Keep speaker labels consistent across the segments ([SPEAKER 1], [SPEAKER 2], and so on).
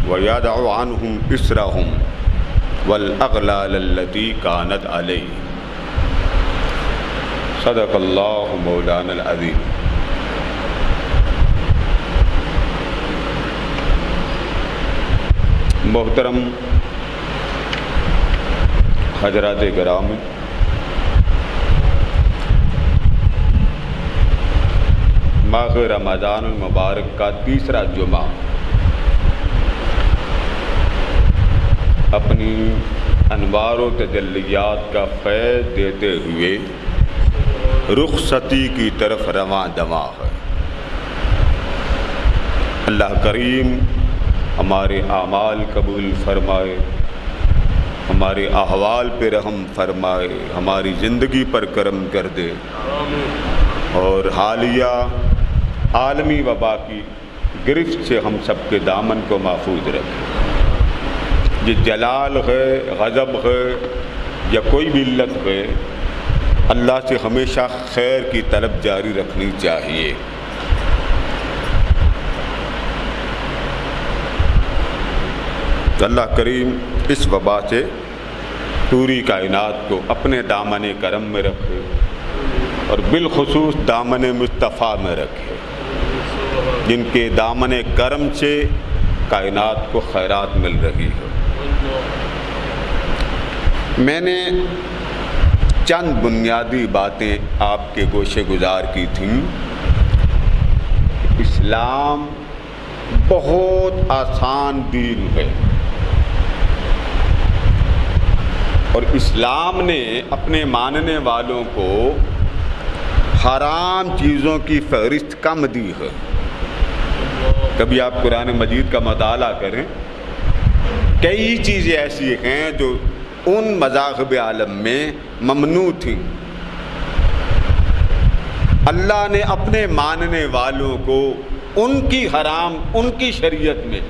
[SPEAKER 1] وَيَدَعُ عَنْهُمْ إِسْرَهُمْ وَالْأَغْلَالَ الَّتِي كَانَتْ عَلَيْهِمْ صدق اللہ مولانا العظیم۔ محترم حضرات کرام، ماہ رمضان المبارک کا تیسرا جمعہ اپنی انوار و تجلیات کا فیض دیتے ہوئے رخصتی کی طرف رواں دواں ہے۔ اللہ کریم ہمارے اعمال قبول فرمائے، ہمارے احوال پہ رحم فرمائے، ہماری زندگی پر کرم کر دے، اور حالیہ عالمی وبا کی گرفت سے ہم سب کے دامن کو محفوظ رکھے۔ یہ جلال ہے، غضب ہے یا کوئی بھی علت ہے، اللہ سے ہمیشہ خیر کی طلب جاری رکھنی چاہیے۔ اللہ کریم اس وبا سے پوری کائنات کو اپنے دامن کرم میں رکھے، اور بالخصوص دامن مصطفیٰ میں رکھے، جن کے دامن کرم سے کائنات کو خیرات مل رہی ہے۔ میں نے چند بنیادی باتیں آپ کے گوشے گزار کی تھیں۔ اسلام بہت آسان دین ہے، اور اسلام نے اپنے ماننے والوں کو حرام چیزوں کی فہرست کم دی ہے۔ کبھی آپ قرآن مجید کا مطالعہ کریں، کئی چیزیں ایسی ہیں جو ان مذاہب عالم میں ممنوع تھیں، اللہ نے اپنے ماننے والوں کو ان کی حرام، ان کی شریعت میں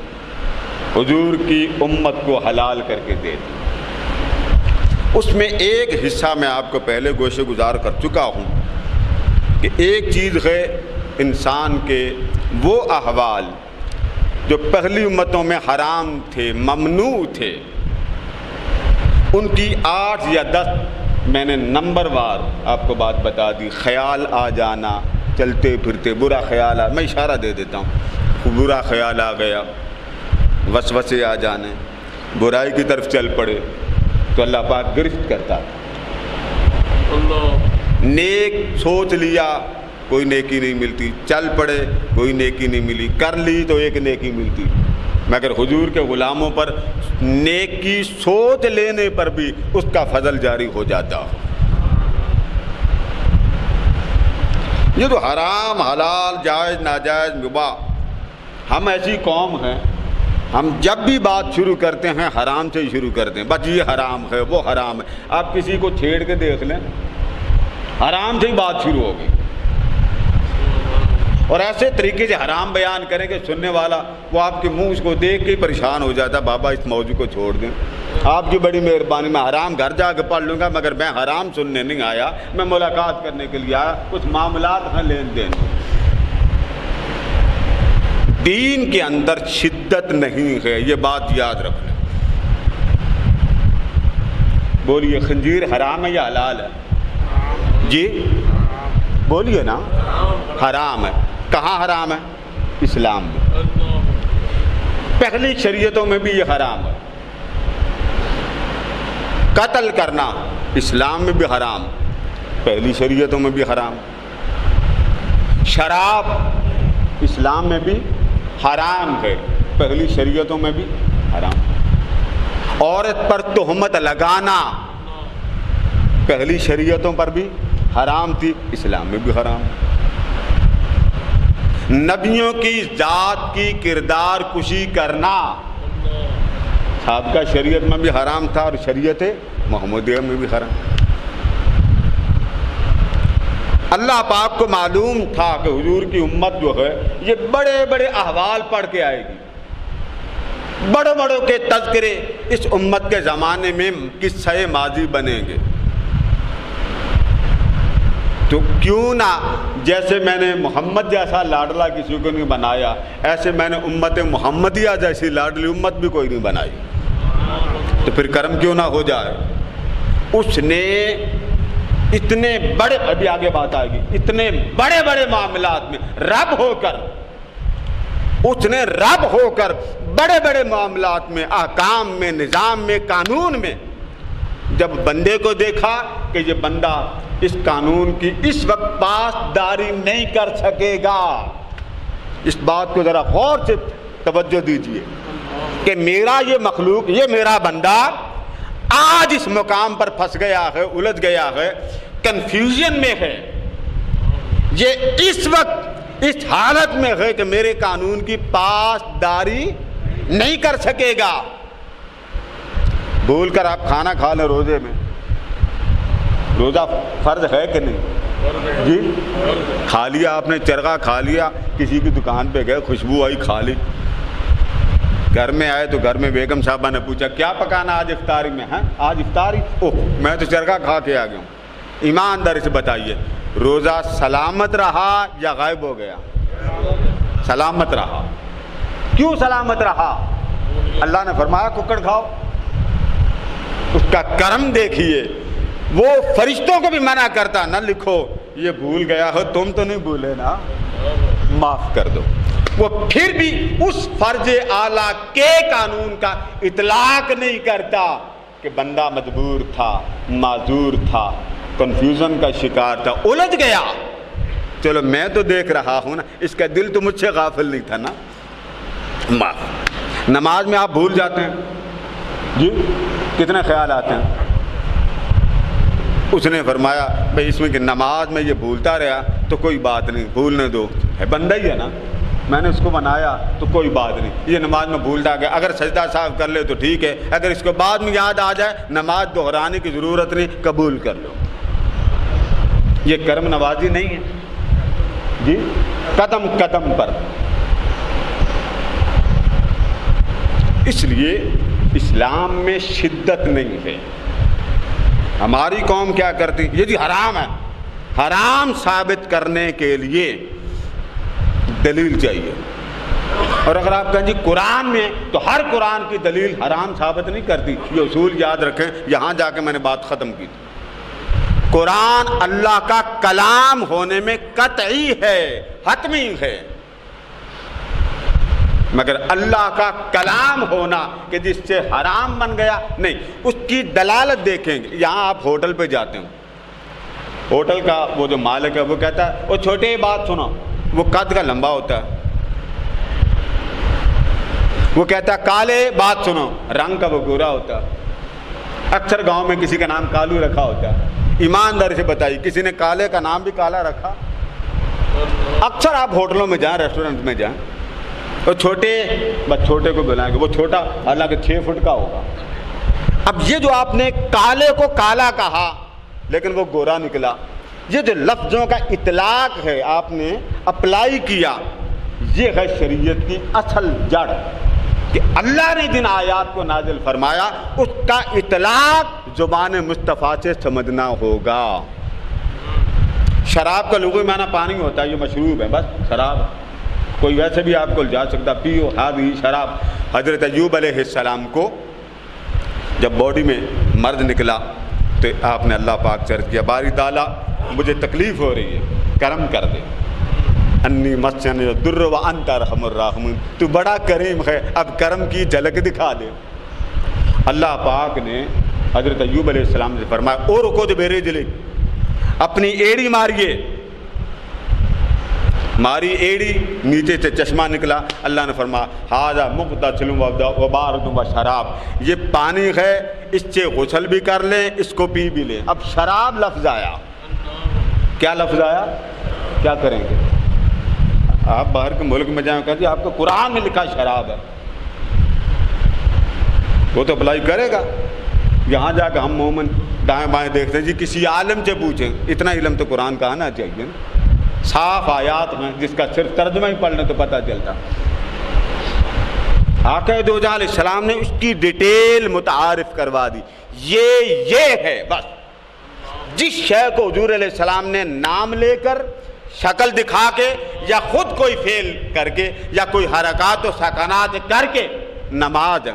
[SPEAKER 1] حضور کی امت کو حلال کر کے دے دی۔ اس میں ایک حصہ میں آپ کو پہلے گوشے گزار کر چکا ہوں کہ ایک چیز ہے انسان کے وہ احوال جو پہلی امتوں میں حرام تھے، ممنوع تھے، ان کی 8 یا 10 میں نے نمبر وار آپ کو بات بتا دی۔ خیال آ جانا، چلتے پھرتے برا خیال میں اشارہ دے دیتا ہوں، برا خیال آ گیا، وسوسے آ جانے، برائی کی طرف چل پڑے تو اللہ پاک گرفت کرتا تھا۔ نیک سوچ لیا، کوئی نیکی نہیں ملتی، چل پڑے کوئی نیکی نہیں ملی، کر لی تو ایک نیکی ملتی، مگر حضور کے غلاموں پر نیکی سوچ لینے پر بھی اس کا فضل جاری ہو جاتا۔ یہ تو حرام، حلال، جائز، ناجائز، مباح، ہم ایسی قوم ہیں، ہم جب بھی بات شروع کرتے ہیں حرام سے ہی شروع کرتے ہیں، بس یہ حرام ہے، وہ حرام ہے۔ آپ کسی کو چھیڑ کے دیکھ لیں، حرام سے ہی بات شروع ہوگی، اور ایسے طریقے سے حرام بیان کریں کہ سننے والا وہ آپ کے منہ کو دیکھ کے پریشان ہو جاتا، بابا اس موضوع کو چھوڑ دیں، آپ کی بڑی مہربانی، میں حرام گھر جا کے پڑھ لوں گا، مگر میں حرام سننے نہیں آیا، میں ملاقات کرنے کے لیے آیا، کچھ معاملات ہیں لین دین۔ دین کے اندر شدت نہیں ہے، یہ بات یاد رکھنا۔ بولیے خنزیر حرام ہے یا حلال ہے؟ جی بولیے نا، حرام ہے۔ کہاں حرام ہے؟ اسلام میں، پہلی شریعتوں میں بھی یہ حرام ہے۔ قتل کرنا اسلام میں بھی حرام، پہلی شریعتوں میں بھی حرام۔ شراب اسلام میں بھی حرام ہے، پہلی شریعتوں میں بھی حرام۔ عورت پر تہمت لگانا پہلی شریعتوں پر بھی حرام تھی، اسلام میں بھی حرام۔ نبیوں کی ذات کی کردار کشی کرنا سابقہ شریعت میں بھی حرام تھا، اور شریعت محمدیہ میں بھی حرام۔ اللہ پاک کو معلوم تھا کہ حضور کی امت جو ہے یہ بڑے بڑے احوال پڑھ کے آئے گی، بڑے بڑوں کے تذکرے اس امت کے زمانے میں قصہ ماضی بنیں گے، تو کیوں نہ جیسے میں نے محمد جیسا لاڈلا کسی کو نہیں بنایا، ایسے میں نے امت محمدیہ جیسی لاڈلی امت بھی کوئی نہیں بنائی، تو پھر کرم کیوں نہ ہو جائے؟ اس نے اتنے بڑے، ابھی آگے بات آئے گی، اتنے بڑے بڑے معاملات میں رب ہو کر، اس نے رب ہو کر بڑے بڑے معاملات میں، احکام میں، نظام میں، قانون میں، جب بندے کو دیکھا کہ یہ بندہ اس قانون کی اس وقت پاسداری نہیں کر سکے گا، اس بات کو ذرا غور سے توجہ دیجئے کہ میرا یہ مخلوق، یہ میرا بندہ آج اس مقام پر پھنس گیا ہے، الجھ گیا ہے، کنفیوژن میں ہے، یہ اس وقت اس حالت میں ہے کہ میرے قانون کی پاسداری نہیں کر سکے گا۔ بھول کر آپ کھانا کھا لیں روزے میں، روزہ فرض ہے کہ نہیں؟ جی کھا لیا آپ نے، چرغا کھا لیا، کسی کی دکان پہ گئے، خوشبو آئی، کھا لی، گھر میں آئے تو گھر میں بیگم صاحبہ نے پوچھا کیا پکانا آج افطاری میں؟ ہیں آج افطاری؟ اوہ میں تو چرغا کھا کے آ گیا ہوں۔ ایمانداری سے بتائیے روزہ سلامت رہا یا غائب ہو گیا؟ سلامت رہا۔ کیوں سلامت رہا؟ اللہ نے فرمایا ککڑ کھاؤ۔ اس کا کرم دیکھیے، وہ فرشتوں کو بھی منع کرتا، نہ لکھو، یہ بھول گیا ہو، تم تو نہیں بھولے نا، معاف کر دو۔ وہ پھر بھی اس فرض اعلیٰ کے قانون کا اطلاق نہیں کرتا کہ بندہ مجبور تھا، معذور تھا، کنفیوژن کا شکار تھا، الجھ گیا، چلو میں تو دیکھ رہا ہوں نا، اس کا دل تو مجھ سے غافل نہیں تھا نا، معاف۔ نماز میں آپ بھول جاتے ہیں جی، کتنے خیال آتے ہیں؟ اس نے فرمایا بھئی اس میں کہ نماز میں یہ بھولتا رہا تو کوئی بات نہیں، بھولنے دو، ہے بندہ ہی ہے نا، میں نے اس کو بنایا تو کوئی بات نہیں، یہ نماز میں بھولتا گیا، اگر سجدہ صاحب کر لے تو ٹھیک ہے، اگر اس کو بعد میں یاد آ جائے نماز دہرانے کی ضرورت نہیں، قبول کر لو۔ یہ کرم نوازی نہیں ہے جی، قدم قدم پر۔ اس لیے اسلام میں شدت نہیں ہے۔ ہماری قوم کیا کرتی؟ یہ جی حرام ہے، حرام ثابت کرنے کے لیے دلیل چاہیے، اور اگر آپ کہیں جی قرآن میں، تو ہر قرآن کی دلیل حرام ثابت نہیں کرتی۔ یہ اصول یاد رکھیں، یہاں جا کے میں نے بات ختم کی تھی۔ قرآن اللہ کا کلام ہونے میں قطعی ہے، حتمی ہے، مگر اللہ کا کلام ہونا کہ جس سے حرام بن گیا نہیں، اس کی دلالت دیکھیں گے۔ یہاں آپ ہوٹل پہ جاتے ہیں، ہوٹل کا وہ جو مالک ہے وہ کہتا ہے وہ چھوٹے بات سنو، وہ قد کا لمبا ہوتا ہے، وہ کہتا ہے کالے بات سنو، رنگ کا وہ گورا ہوتا ہے۔ اکثر گاؤں میں کسی کا نام کالو رکھا ہوتا ہے، ایمانداری سے بتائیے کسی نے کالے کا نام بھی کالا رکھا؟ اکثر آپ ہوٹلوں میں جائیں، ریسٹورنٹ میں جائیں، وہ چھوٹے، بس چھوٹے کو بلائیں گے، وہ چھوٹا حالانکہ 6 فٹ کا ہوگا۔ اب یہ جو آپ نے کالے کو کالا کہا لیکن وہ گورا نکلا، یہ جو لفظوں کا اطلاق ہے آپ نے اپلائی کیا، یہ ہے شریعت کی اصل جڑ، کہ اللہ نے جن آیات کو نازل فرمایا اس کا اطلاق زبان مصطفیٰ سے سمجھنا ہوگا۔ شراب کا لغوی معنی پانی ہوتا ہے، یہ مشروب ہے، بس شراب، کوئی ویسے بھی آپ کو جا سکتا، پیو ہادی شراب۔ حضرت ایوب علیہ السلام کو جب باڈی میں مرض نکلا تو آپ نے اللہ پاک سے عرض کیا باری تعالیٰ مجھے تکلیف ہو رہی ہے، کرم کر دے، انی مسنی الضر وانت ارحم الراحمین، تو بڑا کریم ہے، اب کرم کی جھلک دکھا دے۔ اللہ پاک نے حضرت ایوب علیہ السلام سے فرمایا او رکو جو بیرے جلے، اپنی ایڑی ماریے، ماری ایڑی، نیچے سے چشمہ نکلا۔ اللہ نے فرمایا ھذا مغتسل وبارد وشراب، یہ پانی ہے، اس سے غسل بھی کر لیں، اس کو پی بھی لیں۔ اب شراب لفظ آیا، کیا لفظ آیا؟ کیا کریں گے؟ آپ باہر کے ملک میں جائیں، کہتے ہیں آپ کو قرآن میں لکھا شراب ہے، وہ تو اپلائی کرے گا۔ یہاں جا کے ہم مومن دائیں بائیں دیکھتے ہیں، جی کسی عالم سے پوچھیں، اتنا علم تو قرآن کا آنا چاہیے، صاف آیات میں جس کا صرف ترجمہ ہی پڑھنے تو پتہ چلتا۔ آقا دو جہاں علیہ السلام نے اس کی ڈیٹیل متعارف کروا دی، یہ ہے بس۔ جس شے کو حضور علیہ السلام نے نام لے کر شکل دکھا کے یا خود کوئی فعل کر کے یا کوئی حرکات و سکنات کر کے نماز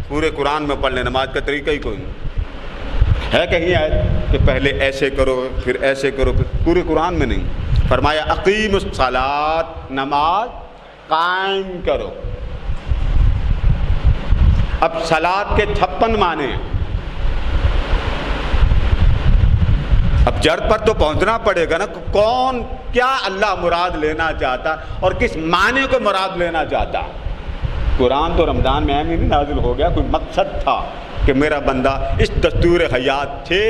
[SPEAKER 1] پورے قرآن میں پڑھ لیں، نماز کا طریقہ ہی کوئی نہیں ہے۔ کہیں آیت کہ پہلے ایسے کرو پھر ایسے کرو، پورے قرآن میں نہیں۔ فرمایا اقیم الصلاۃ، نماز قائم کرو۔ اب صلاۃ کے 56 معنی ہیں، اب جڑ پر تو پہنچنا پڑے گا نا، کون کیا اللہ مراد لینا چاہتا اور کس معنی کو مراد لینا چاہتا۔ قرآن تو رمضان میں نہیں نازل ہو گیا، کوئی مقصد تھا کہ میرا بندہ اس دستور حیات سے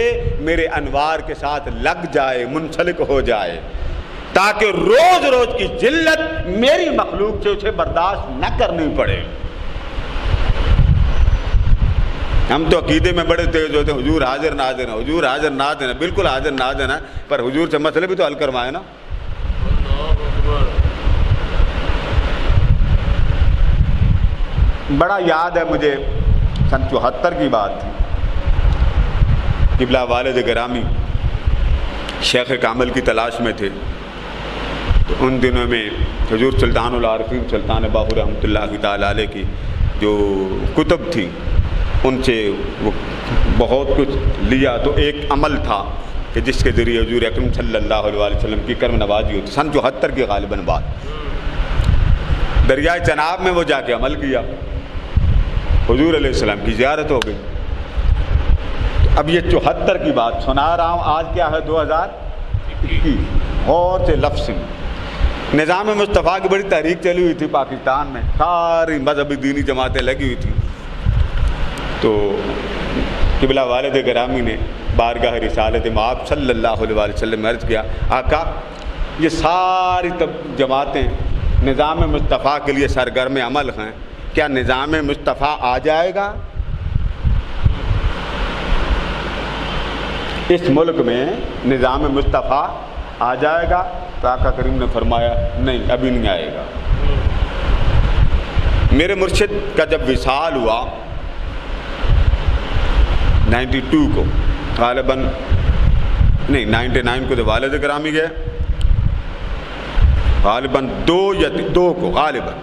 [SPEAKER 1] میرے انوار کے ساتھ لگ جائے، منسلک ہو جائے، تاکہ روز روز کی ذلت میری مخلوق سے اسے برداشت نہ کرنی پڑے۔ ہم تو عقیدے میں بڑے تیز ہوتے ہیں، حضور حاضر ناظر ہیں، حضور حاضر ناظر ہیں، بالکل حاضر ناظر ہیں، پر حضور سے مسئلے بھی تو حل کروائے نا۔ بڑا یاد ہے مجھے، سن 74 کی بات تھی، قبلہ والد گرامی شیخ کامل کی تلاش میں تھے، تو ان دنوں میں حضور سلطان العارفین سلطان باہو رحمۃ اللہ تعالیٰ علیہ کی جو کتب تھی ان سے وہ بہت کچھ لیا، تو ایک عمل تھا کہ جس کے ذریعے حضور اکرم صلی اللہ علیہ وسلم کی کرم نوازی ہوتی، سن 74 کی غالباً بات، دریائے چناب میں وہ جا کے عمل کیا، حضور علیہ السلام کی زیارت ہو گئی۔ اب یہ 74 کی بات سنا رہا ہوں، آج کیا ہے 2021، اور سے لفظ نظام مصطفیٰ کی بڑی تحریک چلی ہوئی تھی پاکستان میں، ساری مذہبی دینی جماعتیں لگی ہوئی تھیں، تو قبلہ والد گرامی نے بارگاہ رسالت مآب صلی اللہ علیہ وسلم میں عرض کیا، آقا یہ ساری جماعتیں نظام مصطفیٰ کے لیے سرگرم عمل ہیں، کیا نظام مصطفیٰ آ جائے گا اس ملک میں؟ نظام مصطفیٰ آ جائے گا؟ تو آقا کریم نے فرمایا نہیں، ابھی نہیں آئے گا۔ میرے مرشد کا جب وصال ہوا 92 کو غالباً، نہیں 99 کو تو والد گرامی گئے، غالباً 2 کو غالباً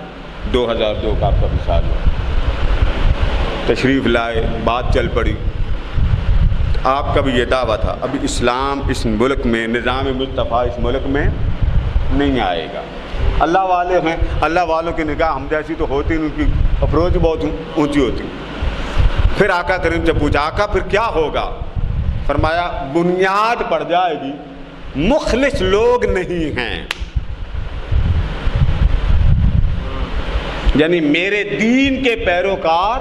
[SPEAKER 1] 2002 کا آپ کا وصال ہوا، تشریف لائے، بات چل پڑی، آپ کا بھی یہ دعویٰ تھا ابھی اسلام اس ملک میں، نظام مصطفیٰ اس ملک میں نہیں آئے گا۔ اللہ والے ہیں، اللہ والوں کی نگاہ ہم جیسی تو ہوتی نہیں، ان کی اپروچ بہت اونچی ہوتی۔ پھر آقا کریم سے پوچھا آقا پھر کیا ہوگا؟ فرمایا بنیاد پڑ جائے گی، مخلص لوگ نہیں ہیں، یعنی میرے دین کے پیروکار،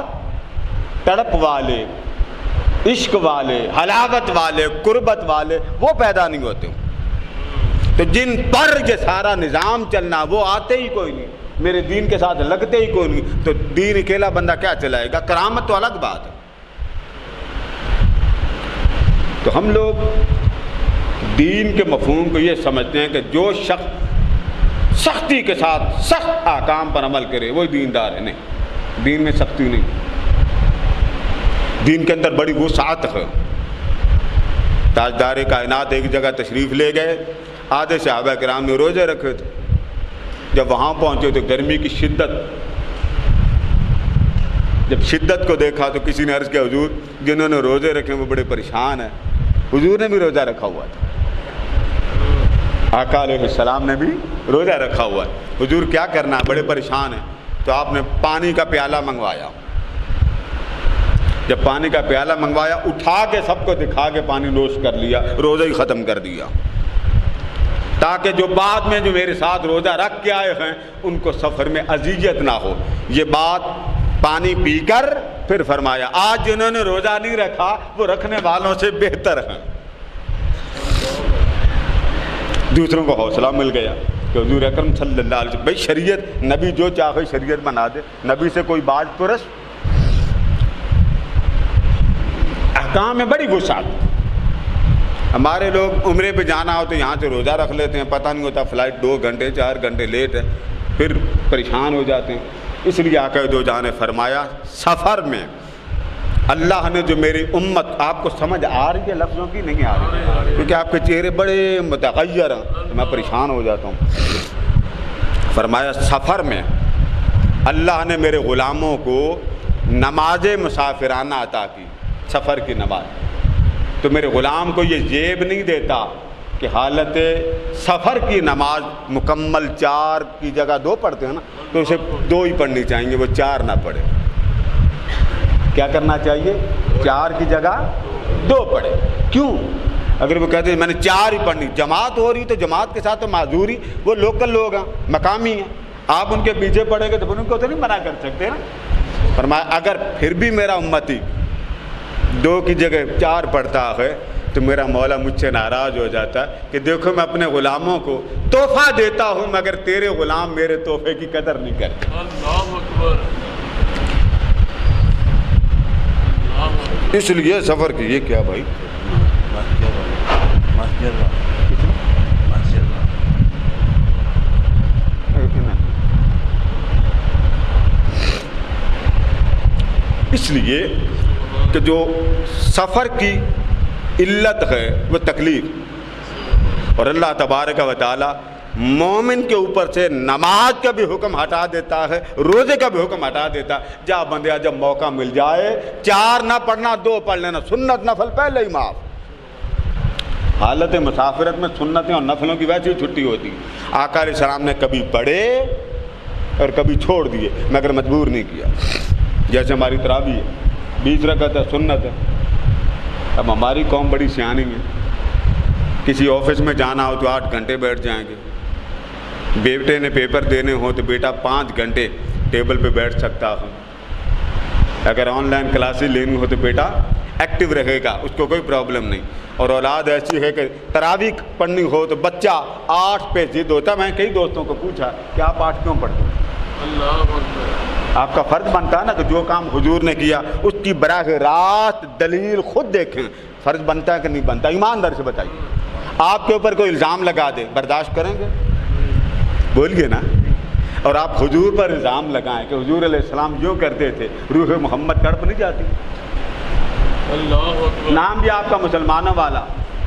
[SPEAKER 1] تڑپ والے، عشق والے، حلاوت والے، قربت والے وہ پیدا نہیں ہوتے، تو جن پر یہ سارا نظام چلنا وہ آتے ہی کوئی نہیں، میرے دین کے ساتھ لگتے ہی کوئی نہیں، تو دین اکیلا بندہ کیا چلائے گا؟ کرامت تو الگ بات ہے۔ تو ہم لوگ دین کے مفہوم کو یہ سمجھتے ہیں کہ جو شخص سختی کے ساتھ سخت احکام پر عمل کرے وہی دیندار ہے، نہیں، دین میں سختی نہیں، دین کے اندر بڑی وسعت ہے۔ تاجدار کائنات ایک جگہ تشریف لے گئے، آدھے صحابہ کرام نے روزے رکھے تھے، جب وہاں پہنچے تو گرمی کی شدت، جب شدت کو دیکھا تو کسی نے عرض کیا حضور جنہوں نے روزے رکھے وہ بڑے پریشان ہیں، حضور نے بھی روزہ رکھا ہوا تھا، آقا علیہ السلام نے بھی روزہ رکھا ہوا ہے، حضور کیا کرنا ہے، بڑے پریشان ہیں، تو آپ نے پانی کا پیالہ منگوایا، جب پانی کا پیالہ منگوایا اٹھا کے سب کو دکھا کے پانی نوش کر لیا، روزہ ہی ختم کر دیا، تاکہ جو بعد میں جو میرے ساتھ روزہ رکھ کے آئے ہیں ان کو سفر میں اذیت نہ ہو۔ یہ بات پانی پی کر پھر فرمایا آج جنہوں نے روزہ نہیں رکھا وہ رکھنے والوں سے بہتر ہیں۔ دوسروں کو حوصلہ مل گیا کہ حضور اکرم صلی اللہ علیہ وسلم، بھائی شریعت نبی جو چاہے شریعت بنا دے، نبی سے کوئی باز پرس، احکام میں بڑی وسعت۔ ہمارے لوگ عمرے پہ جانا ہو تو یہاں سے روزہ رکھ لیتے ہیں، پتہ نہیں ہوتا فلائٹ 2 گھنٹے 4 گھنٹے لیٹ ہے، پھر پریشان ہو جاتے ہیں۔ اس لیے آقا دو جہاں نے فرمایا سفر میں اللہ نے جو میری امت، آپ کو سمجھ آ رہی ہے لفظوں کی؟ نہیں آ رہی، کیونکہ آپ کے چہرے بڑے متغیر ہیں تو میں پریشان ہو جاتا ہوں۔ فرمایا سفر میں اللہ نے میرے غلاموں کو نماز مسافرانہ عطا کی، سفر کی نماز۔ تو میرے غلام کو یہ زیب نہیں دیتا کہ حالت سفر کی نماز مکمل 4 کی جگہ 2 پڑھتے ہیں نا، تو اسے 2 ہی پڑھنی چاہیے، وہ 4 نہ پڑھے۔ کیا کرنا چاہیے؟ 4 کی جگہ 2 پڑھے۔ کیوں؟ اگر وہ کہتے ہیں میں نے 4 ہی پڑھنی، جماعت ہو رہی تو جماعت کے ساتھ تو معذوری، وہ لوکل لوگ ہیں، مقامی ہیں، آپ ان کے پیچھے پڑھیں گے تو ان کو تو نہیں منع کر سکتے نا۔ فرمایا اگر پھر بھی میرا امتی 2 کی جگہ 4 پڑھتا ہے تو میرا مولا مجھ سے ناراض ہو جاتا ہے کہ دیکھو میں اپنے غلاموں کو تحفہ دیتا ہوں مگر تیرے غلام میرے تحفے کی قدر نہیں کرتے۔
[SPEAKER 2] اللہ اکبر۔
[SPEAKER 1] اس لیے سفر کی یہ کیا بھائی اس لیے کہ جو سفر کی علت ہے وہ تکلیف، اور اللہ تبارک و تعالی مومن کے اوپر سے نماز کا بھی حکم ہٹا دیتا ہے، روزے کا بھی حکم ہٹا دیتا ہے۔ جا بندیا جب موقع مل جائے 4 نہ پڑھنا 2 پڑھ لینا، سنت نفل پہلے ہی معاف۔ حالت مسافرت میں سنتیں اور نفلوں کی ویسی چھٹی ہوتی۔ آقا علیہ السلام نے کبھی پڑھے اور کبھی چھوڑ دیے مگر مجبور نہیں کیا۔ جیسے ہماری تراویح ہے 20 رکعت ہے، سنت ہے۔ اب ہماری قوم بڑی سیانی ہے، کسی آفس میں جانا ہو تو 8 گھنٹے بیٹھ جائیں گے، بیٹے نے پیپر دینے ہو تو بیٹا 5 گھنٹے ٹیبل پہ بیٹھ سکتا ہے، اگر آن لائن کلاسز لینی ہو تو بیٹا ایکٹیو رہے گا، اس کو کوئی پرابلم نہیں۔ اور اولاد ایسی ہے کہ تراویح پڑھنی ہو تو بچہ 8 پہ ضد ہوتا ہے۔ میں کئی دوستوں کو پوچھا کہ آپ 8 کیوں پڑھتے ہیں؟
[SPEAKER 2] اللہ اکبر۔
[SPEAKER 1] آپ کا فرض بنتا ہے نا کہ جو کام حضور نے کیا اس کی براہ راست دلیل خود دیکھیں، فرض بنتا ہے کہ نہیں بنتا؟ ایماندار سے بتائیے۔ آپ کے اوپر کوئی الزام لگا دے، برداشت کریں گے؟ بولیے نا۔ اور آپ حضور پر الزام لگائیں کہ حضور علیہ السلام جو کرتے تھے، روح محمد تڑپ نہیں جاتی؟
[SPEAKER 2] اللہ اکبر۔
[SPEAKER 1] نام بھی آپ کا مسلمانوں والا۔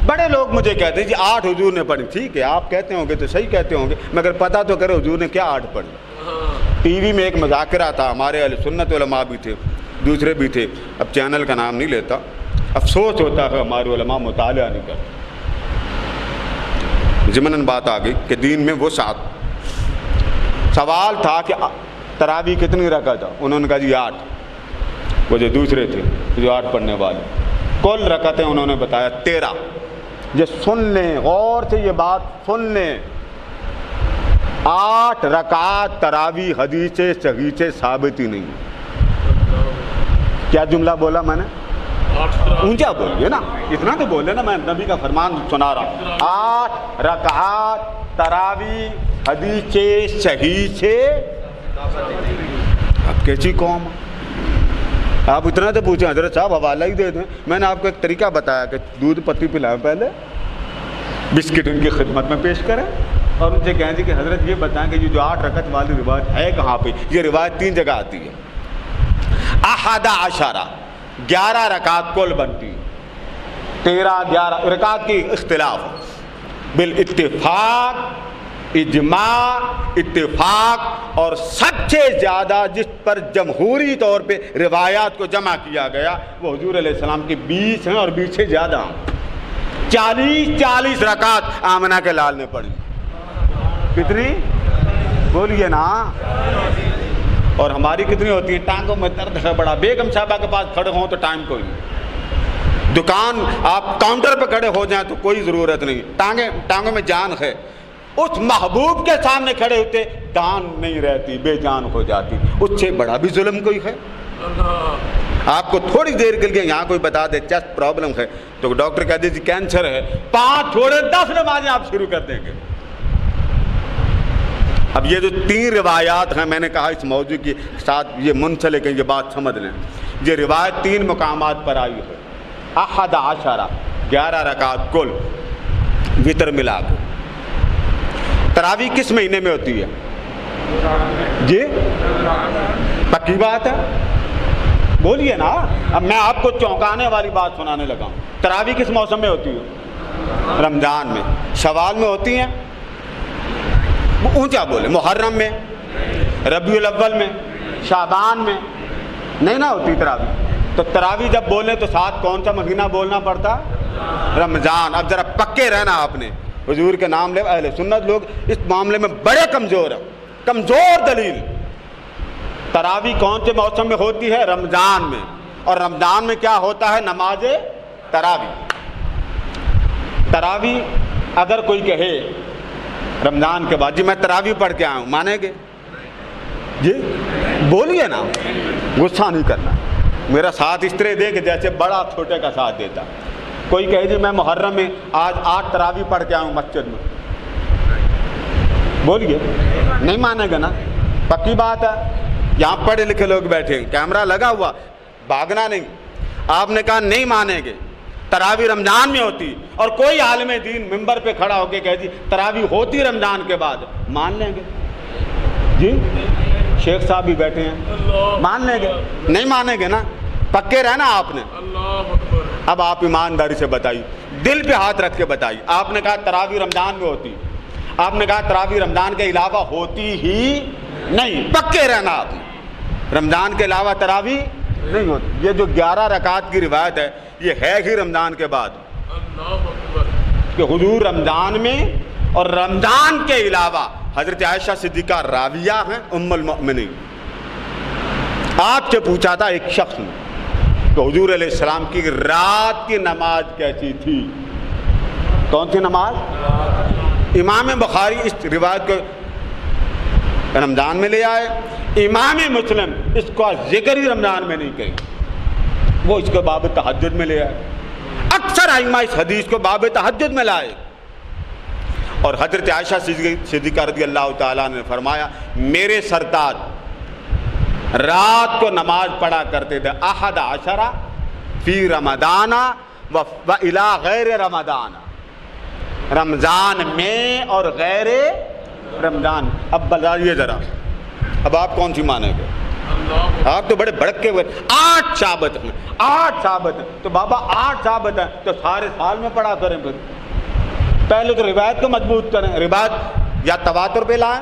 [SPEAKER 1] بڑے لوگ مجھے کہتے ہیں جی 8 حضور نے پڑھی، ٹھیک ہے آپ کہتے ہوں گے تو صحیح کہتے ہوں گے، مگر پتہ تو کرو حضور نے کیا 8 پڑھی۔ ٹی وی میں ایک مذاکرہ تھا، ہمارے اہل سنت علماء بھی تھے، دوسرے بھی تھے، اب چینل کا نام نہیں لیتا، افسوس ہوتا ہے ہمارے علماء مطالعہ نہیں کرتے۔ ضمناً بات آ گئی کہ دین میں وہ ساتھ سوال تھا کہ تراویح کتنی رکعت ہے؟ انہوں نے کہا جی 8۔ وہ جو دوسرے تھے جو 8 پڑھنے والے، کل رکعتیں انہوں نے بتایا 13۔ یہ سن لیں، غور سے یہ بات سن لیں، 8 رکعت تراویح حدیث صحیح سے ثابت ہی نہیں۔ کیا جملہ بولا میں نے؟ اونچا بولیے نا، اتنا تو بولے نا، میں نبی کا فرمان سنا رہا ہوں۔ 8 رکعت تراویح حدیث صحیح سے۔ اب کیسی قوم؟ آپ اتنا تو پوچھیں حضرت صاحب حوالہ ہی دے دیں۔ میں نے آپ کو ایک طریقہ بتایا کہ دودھ پتی پلائیں، پہلے بسکٹ ان کی خدمت میں پیش کریں اور ان سے کہیں جی کہ حضرت یہ بتائیں کہ یہ جو 8 رکعت والی روایت ہے کہاں پہ؟ یہ روایت 3 جگہ آتی ہے۔ 11 11 رکعت کل بنتی، 13 11 رکعت کی اختلاف بالاتفاق، اجماع، اتفاق، اور سب سے زیادہ جس پر جمہوری طور پہ روایات کو جمع کیا گیا وہ حضور علیہ السلام کی 20 ہیں اور 20 سے زیادہ ہیں۔ 40 رکعت آمنہ کے لال نے پڑھی۔ کتنی؟ بولیے نا۔ اور ہماری کتنی ہوتی ہیں؟ ٹانگوں میں درد ہے بڑا، بیگم صاحبہ کے پاس کھڑے ہوں تو ٹائم کوئی نہیں، دکان آپ کاؤنٹر پہ کھڑے ہو جائیں تو کوئی ضرورت نہیں، ٹانگوں میں جان ہے۔ اس محبوب کے سامنے کھڑے ہوتے جان نہیں رہتی، بے جان ہو جاتی، اس سے بڑا بھی ظلم کوئی ہے؟ آپ کو تھوڑی دیر کے لیے یہاں کوئی بتا دے چیسٹ پرابلم ہے تو ڈاکٹر کہہ دے جی کینسر ہے، 5 چھوڑے 10 نمازیں آپ شروع کر دیں گے۔ اب یہ جو 3 روایات ہیں، میں نے کہا اس موضوع کے ساتھ یہ منسلک ہے، یہ بات سمجھ لیں۔ یہ روایت 3 مقامات پر آئی ہے۔ 11 رکعت کل وتر ملا کے۔ تراویح کس مہینے میں ہوتی ہے؟ جی پکی بات ہے، بولیے نا. اب میں آپ کو چونکانے والی بات سنانے لگا ہوں. تراویح کس موسم میں ہوتی ہے؟ رمضان میں. شوال میں ہوتی ہیں؟ اونچا بولے. محرم میں، ربیع الاول میں، شعبان میں نہیں نہ ہوتی تراویح. تو تراویح جب بولیں تو ساتھ کون سا مہینہ بولنا پڑتا؟ رمضان. اب ذرا پکے رہنا آپ نے. حضور کے نام لے. اہل سنت لوگ اس معاملے میں بڑے کمزور ہیں. کمزور دلیل. تراویح کون سے موسم میں ہوتی ہے؟ رمضان میں. اور رمضان میں کیا ہوتا ہے؟ نماز تراویح. تراویح اگر کوئی کہے رمضان کے بعد جی میں تراویح پڑھ کے آیا ہوں، مانیں گے؟ جی بولیے نا. غصہ نہیں کرنا. میرا ساتھ اس طرح دے کہ جیسے بڑا چھوٹے کا ساتھ دیتا. کوئی کہے جی میں محرم میں آج 8 تراویح پڑھ کے آیا ہوں مسجد میں، بولیے. نہیں مانیں گے نا. پکی بات ہے. یہاں پڑھے لکھے لوگ بیٹھے ہیں، کیمرہ لگا ہوا، بھاگنا نہیں. آپ نے کہا نہیں مانیں گے. تراویح رمضان میں ہوتی اور کوئی عالم دین ممبر پہ کھڑا ہو کے کہہ دی تراویح ہوتی رمضان کے بعد، مان لیں گے؟ جی شیخ صاحب بھی بیٹھے ہیں، مان لیں گے؟ نہیں مانیں گے نا. پکے رہنا آپ نے. اب آپ ایمانداری سے بتائیے، دل پہ ہاتھ رکھ کے بتائیے. آپ نے کہا تراویح رمضان میں ہوتی، آپ نے کہا تراویح رمضان کے علاوہ ہوتی ہی نہیں. پکے رہنا آپ نے. رمضان کے علاوہ تراویح نہیں ہوتی. یہ جو 11 رکعت کی روایت ہے یہ ہے ہی رمضان کے بعد. کہ حضور رمضان میں اور رمضان کے علاوہ حضرت عائشہ صدیقہ راویہ ہیں ام المؤمنین. آپ سے پوچھا تھا ایک شخص نے کہ حضور علیہ السلام کی رات کی نماز کیسی تھی؟ کون سی نماز؟ امام بخاری اس روایت کو رمضان میں لے آئے. امام مسلم اس کا ذکر ہی رمضان میں نہیں کرے. وہ اس کو باب تہجد میں لے آئے. اکثر ائمہ اس حدیث کو باب تہجد میں لائے. اور حضرت عائشہ صدیقہ رضی اللہ تعالیٰ نے فرمایا میرے سرتاج رات کو نماز پڑھا کرتے تھے 11 فی رمضان و الی غیر رمضان. رمضان میں اور غیر رمضان. اب بتائیے ذرا، اب آپ کون سی مانیں گے؟ آپ تو بڑے بھڑکے ہوئے. 8 شعبت ہیں، 8 شعبت ہیں. تو بابا 8 شعبت ہیں تو سارے سال میں پڑھا کریں. پھر پہلے تو روایت کو مضبوط کریں. روایت یا تواتر پہ لائیں،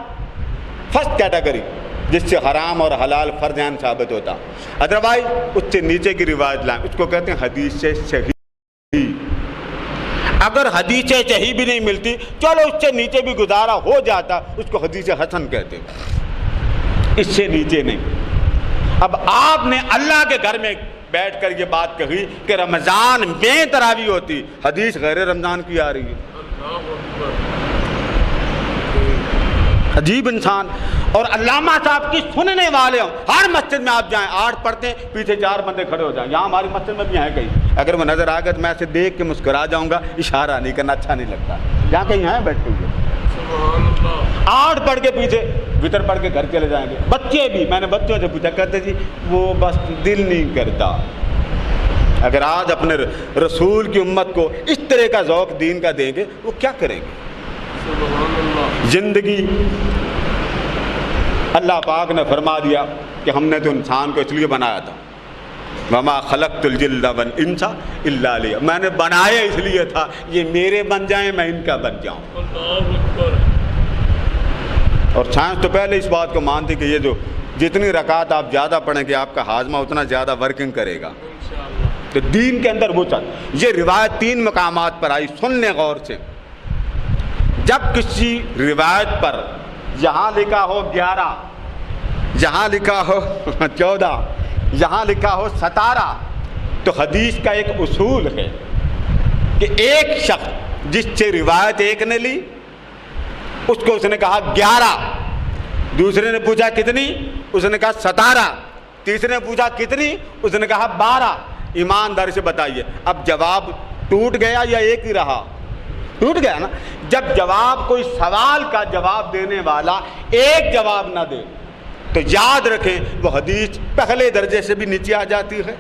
[SPEAKER 1] فرسٹ کیٹیگری جس سے حرام اور حلال فرض عین ثابت ہوتا. ادروائز اس سے نیچے کی روایت لائیں، اس کو کہتے ہیں حدیث صحیح. اگر حدیث صحیح بھی نہیں ملتی چلو اس سے نیچے بھی گزارا ہو جاتا، اس کو حدیث حسن کہتے ہیں. اس سے نیچے نہیں. اب آپ نے اللہ کے گھر میں بیٹھ کر یہ بات کہی کہ رمضان میں تراویح ہوتی، حدیث غیر رمضان کی آ رہی ہے. عجیب انسان. اور علامہ صاحب کی سننے والے ہوں. ہر مسجد میں آپ جائیں 8 پڑھتے ہیں، پیچھے 4 بندے کھڑے ہو جائیں. یہاں ہماری مسجد میں بھی ہیں کہیں. اگر وہ نظر آ گیا تو میں اسے دیکھ کے مسکرا جاؤں گا. اشارہ نہیں کرنا اچھا نہیں لگتا. یہاں کہیں ہیں بیٹھے ہوئے 8 پڑھ کے پیچھے وتر پڑھ کے گھر چلے جائیں گے. بچے بھی، میں نے بچوں سے پوچھا، کہتے جی وہ بس دل نہیں کرتا. اگر آج اپنے رسول کی امت کو اس طرح کا ذوق دین کا دیں گے وہ کیا کریں گے؟ زندگی اللہ پاک نے فرما دیا کہ ہم نے تو انسان کو اس لیے بنایا تھا وما خلقت الجن والانس الا لیا. میں نے بنایا اس لیے تھا یہ میرے بن جائیں میں ان کا بن جاؤں. اور سائنس تو پہلے اس بات کو مانتی کہ یہ جو جتنی رکعت آپ زیادہ پڑھیں گے آپ کا ہاضمہ اتنا زیادہ ورکنگ کرے گا. تو دین کے اندر وہ چل. یہ روایت 3 مقامات پر آئی. سن لیں غور سے. جب کسی روایت پر یہاں لکھا ہو 11، یہاں لکھا ہو 14، یہاں لکھا ہو 17، تو حدیث کا ایک اصول ہے کہ ایک شخص جس سے روایت ایک نے لی اس کو اس نے کہا 11، دوسرے نے پوچھا کتنی، اس نے کہا 17، تیسرے نے پوچھا کتنی، اس نے کہا 12. ایمانداری سے بتائیے اب جواب ٹوٹ گیا یا ایک ہی رہا؟ ٹوٹ گیا نا. جب جواب کوئی سوال کا جواب دینے والا ایک جواب نہ دے تو یاد رکھیں وہ حدیث پہلے درجے سے بھی نیچے آ جاتی ہے،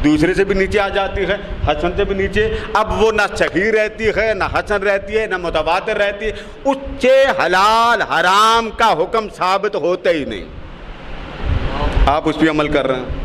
[SPEAKER 1] دوسرے سے بھی نیچے آ جاتی ہے، حسن سے بھی نیچے. اب وہ نہ صحیح رہتی ہے، نہ حسن رہتی ہے، نہ متواتر رہتی ہے. اس سے حلال حرام کا حکم ثابت ہوتا ہی نہیں. آپ اس پہ عمل کر رہے ہیں.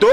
[SPEAKER 1] 2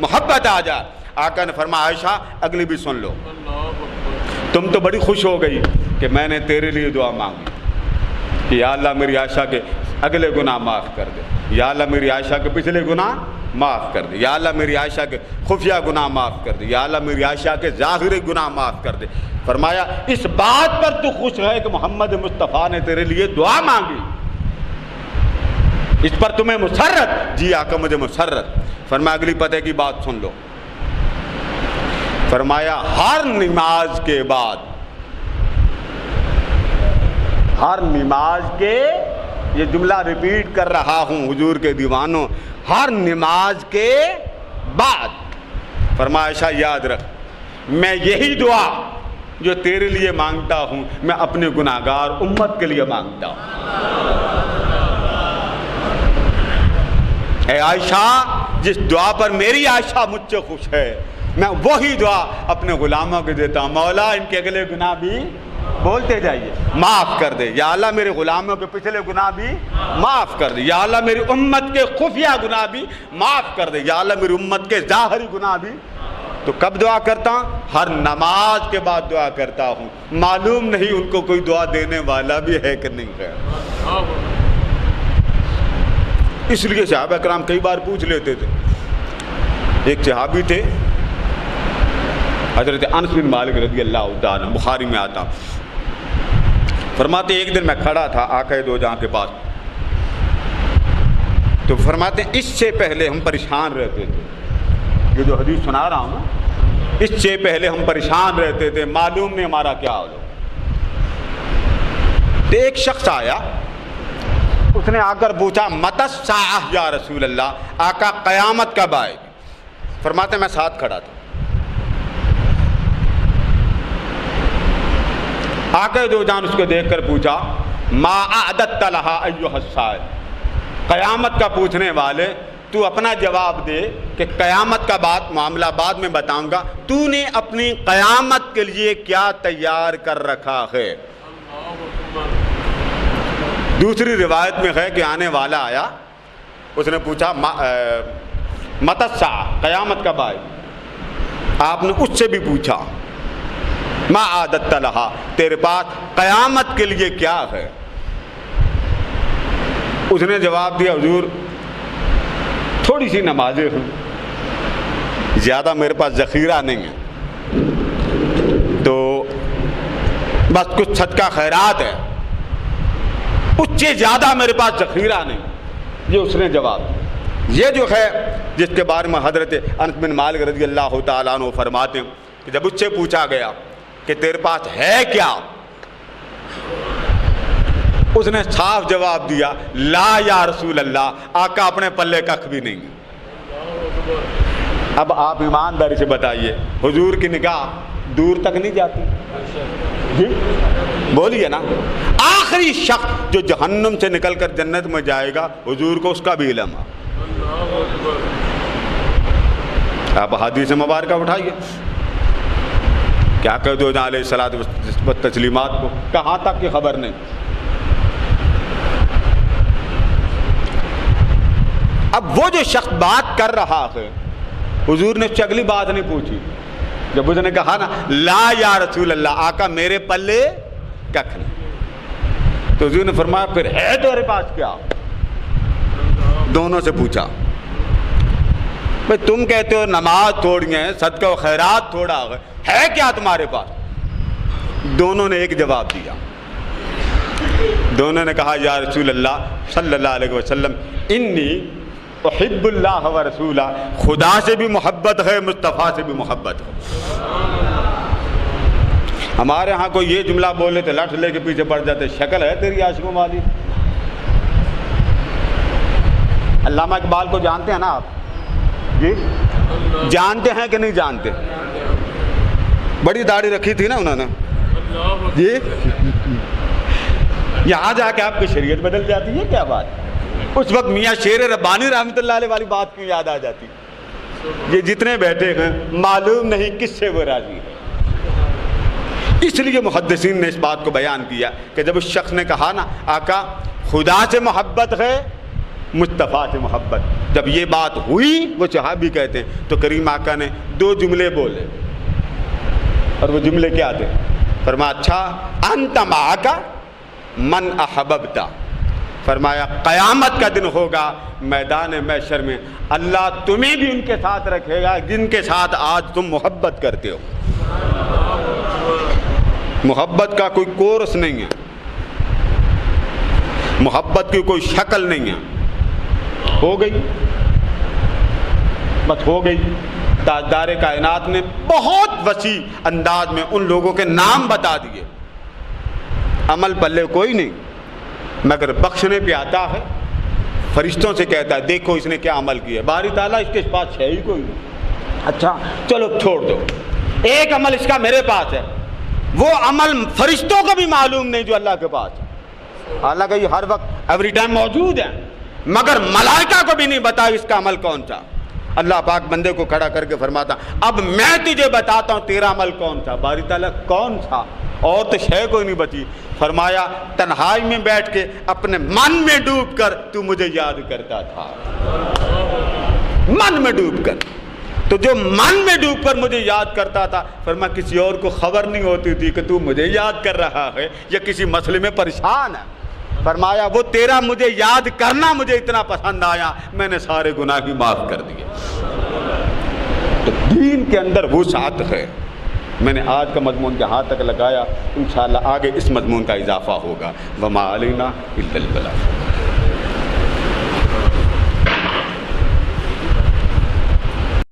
[SPEAKER 1] محبت آ جائے۔ آقا نے فرمایا عائشہ اگلی بھی سن لو،
[SPEAKER 2] اللہ اکبر،
[SPEAKER 1] تم تو بڑی خوش ہو گئی کہ میں نے تیرے لیے دعا مانگی کہ یا اللہ میری عائشہ کے اگلے گناہ معاف کر دے، یا اللہ میری عائشہ کے پچھلے گناہ معاف کر دے، یا اللہ میری عائشہ کے خفیہ گناہ معاف کر دے، یا اللہ میری عائشہ کے ظاہری گناہ معاف کر دے۔ فرمایا اس بات پر تو خوش ہے کہ محمد مصطفیٰ نے تیرے لیے دعا مانگی، اس پر تمہیں مسرت؟ جی آقا مجھے مسرت۔ فرمایا اگلی پتے کی بات سن لو، فرمایا ہر نماز کے بعد، ہر نماز کے، یہ جملہ ریپیٹ کر رہا ہوں حضور کے دیوانوں، ہر نماز کے بعد، فرمایا عائشہ یاد رکھ میں یہی دعا جو تیرے لیے مانگتا ہوں میں اپنے گناہگار امت کے لیے مانگتا ہوں۔ اے عائشہ جس دعا پر میری عائشہ مجھ سے خوش ہے، میں وہی دعا اپنے غلاموں کو دیتا ہوں، مولا ان کے اگلے گناہ بھی بولتے جائیے معاف کر دے، یا اللہ میرے غلاموں کے پچھلے گناہ بھی معاف کر دے، یا اللہ میری امت کے خفیہ گناہ بھی معاف کر دے، یا اللہ میری امت کے ظاہری گناہ بھی۔ تو کب دعا کرتا ہوں؟ ہر نماز کے بعد دعا کرتا ہوں۔ معلوم نہیں ان کو کوئی دعا دینے والا بھی ہے کہ نہیں ہے، اس لیے صحابہ کرام کئی بار پوچھ لیتے تھے۔ ایک صحابی تھے حضرت انس بن مالک رضی اللہ تعالیٰ عنہ، بخاری میں آتا، فرماتے ایک دن میں کھڑا تھا آقا دو جہاں کے پاس، تو فرماتے اس سے پہلے ہم پریشان رہتے تھے، یہ جو حدیث سنا رہا ہوں نا، اس سے پہلے ہم پریشان رہتے تھے، معلوم نہیں ہمارا کیا ہو۔ تو ایک شخص آیا، اس نے آ کر پوچھا متی الساعہ یا رسول اللہ، آقا قیامت کب آئے گی؟ فرماتے میں ساتھ کھڑا تھا، آقا دو جان اس کو دیکھ کر پوچھا ما اعددت لہا ایھا السائل، قیامت کا پوچھنے والے تو اپنا جواب دے کہ قیامت کا بات معاملہ بعد میں بتاؤں گا، تو نے اپنی قیامت کے لیے کیا تیار کر رکھا ہے؟ دوسری روایت میں ہے کہ آنے والا آیا، اس نے پوچھا متی الساعہ، قیامت کب آئے؟ آپ نے اس سے بھی پوچھا ما اعددت لہا، تیرے پاس قیامت کے لیے کیا ہے؟ اس نے جواب دیا حضور تھوڑی سی نمازیں ہوں، زیادہ میرے پاس ذخیرہ نہیں ہے، تو بس کچھ صدقہ خیرات ہے، اس سے زیادہ میرے پاس ذخیرہ نہیں۔ یہ اس نے جواب دیا۔ یہ جو ہے جس کے بارے میں حضرت انس بن مالک رضی اللہ تعالیٰ عنہ فرماتے ہیں کہ جب اس سے پوچھا گیا کہ تیرے پاس ہے کیا، اس نے صاف جواب دیا لا یا رسول اللہ، آقا اپنے پلے ککھ بھی نہیں ہے۔ اب آپ ایمانداری سے بتائیے حضور کی نگاہ دور تک نہیں جاتی؟ جی بولیے نا، آخری شخص جو جہنم سے نکل کر جنت میں جائے گا حضور کو اس کا بھی علم ہے۔ آپ حدیث مبارکہ اٹھائیے، کیا کہہ دو علیہ الصلوۃ والتسلیمات کو، کہاں تک کی خبر نہیں۔ اب وہ جو شخص بات کر رہا ہے حضور نے اس سے اگلی بات نہیں پوچھی، جب اس نے کہا نا لا یا رسول اللہ، آقا میرے پلے ککھ نہیں، تو حضور نے فرمایا پھر ہے تیرے پاس کیا؟ دونوں سے پوچھا، بھئی تم کہتے ہو نماز تھوڑی ہے، صدقہ و خیرات تھوڑا ہے کیا تمہارے پاس؟ دونوں نے ایک جواب دیا، دونوں نے کہا یا رسول اللہ صلی اللہ علیہ وسلم انی احب اللہ و رسولہ، خدا سے بھی محبت ہے، مصطفیٰ سے بھی محبت ہے۔ ہمارے ہاں کوئی یہ جملہ بولے تو لٹھ لے کے پیچھے پڑ جاتے، شکل ہے تیری عاشقوں والی۔ علامہ اقبال کو جانتے ہیں نا آپ؟ جی جانتے ہیں کہ نہیں جانتے؟ بڑی داڑھی رکھی تھی نا انہوں نے جی، یہاں جا کے آپ کی شریعت بدل جاتی ہے، کیا بات؟ اس وقت میاں شیر ربانی رحمۃ اللہ علیہ والی بات کیوں یاد آ جاتی؟ یہ جتنے بیٹھے ہیں معلوم نہیں کس سے وہ راضی ہے۔ اس لیے محدثین نے اس بات کو بیان کیا کہ جب اس شخص نے کہا نا آقا خدا سے محبت ہے مصطفیٰ سے محبت۔ جب یہ بات ہوئی، وہ صحابی کہتے ہیں، تو کریم آقا نے 2 جملے بولے، اور وہ جملے کیا تھے؟ فرمایا اچھا انت معک من احببت، فرمایا قیامت کا دن ہوگا میدان محشر میں اللہ تمہیں بھی ان کے ساتھ رکھے گا جن کے ساتھ آج تم محبت کرتے ہو۔ محبت کا کوئی کورس نہیں ہے، محبت کی کوئی شکل نہیں ہے، ہو گئی بس ہو گئی۔ تاجدار کائنات نے بہت وسیع انداز میں ان لوگوں کے نام بتا دیے، عمل پلے کوئی نہیں، مگر بخشنے پہ آتا ہے، فرشتوں سے کہتا ہے دیکھو اس نے کیا عمل کیا، باری تعالیٰ اس کے پاس ہے ہی کوئی نہیں، اچھا چلو چھوڑ دو، ایک عمل اس کا میرے پاس ہے، وہ عمل فرشتوں کو بھی معلوم نہیں جو اللہ کے پاس ہے، حالانکہ یہ ہر وقت ایوری ٹائم موجود ہے، مگر ملائکہ کو بھی نہیں بتا اس کا عمل کون تھا۔ اللہ پاک بندے کو کھڑا کر کے فرماتا اب میں تجھے بتاتا ہوں تیرا عمل کون تھا، باری تعالیٰ کون تھا، اور تو شے کوئی نہیں بچی، فرمایا تنہائی میں بیٹھ کے اپنے من میں ڈوب کر تو مجھے یاد کرتا تھا، من میں ڈوب کر، تو جو من میں ڈوب کر مجھے یاد کرتا تھا، فرمایا کسی اور کو خبر نہیں ہوتی تھی کہ تو مجھے یاد کر رہا ہے یا کسی مسئلے میں پریشان ہے، فرمایا وہ تیرا مجھے یاد کرنا مجھے اتنا پسند آیا میں نے سارے گناہ بھی معاف کر دیے۔ تو دین کے اندر وسعت ہے۔ میں نے آج کا مضمون جہاں تک لگایا، انشاءاللہ آگے اس مضمون کا اضافہ ہوگا۔ وما علینا الا البلاغ۔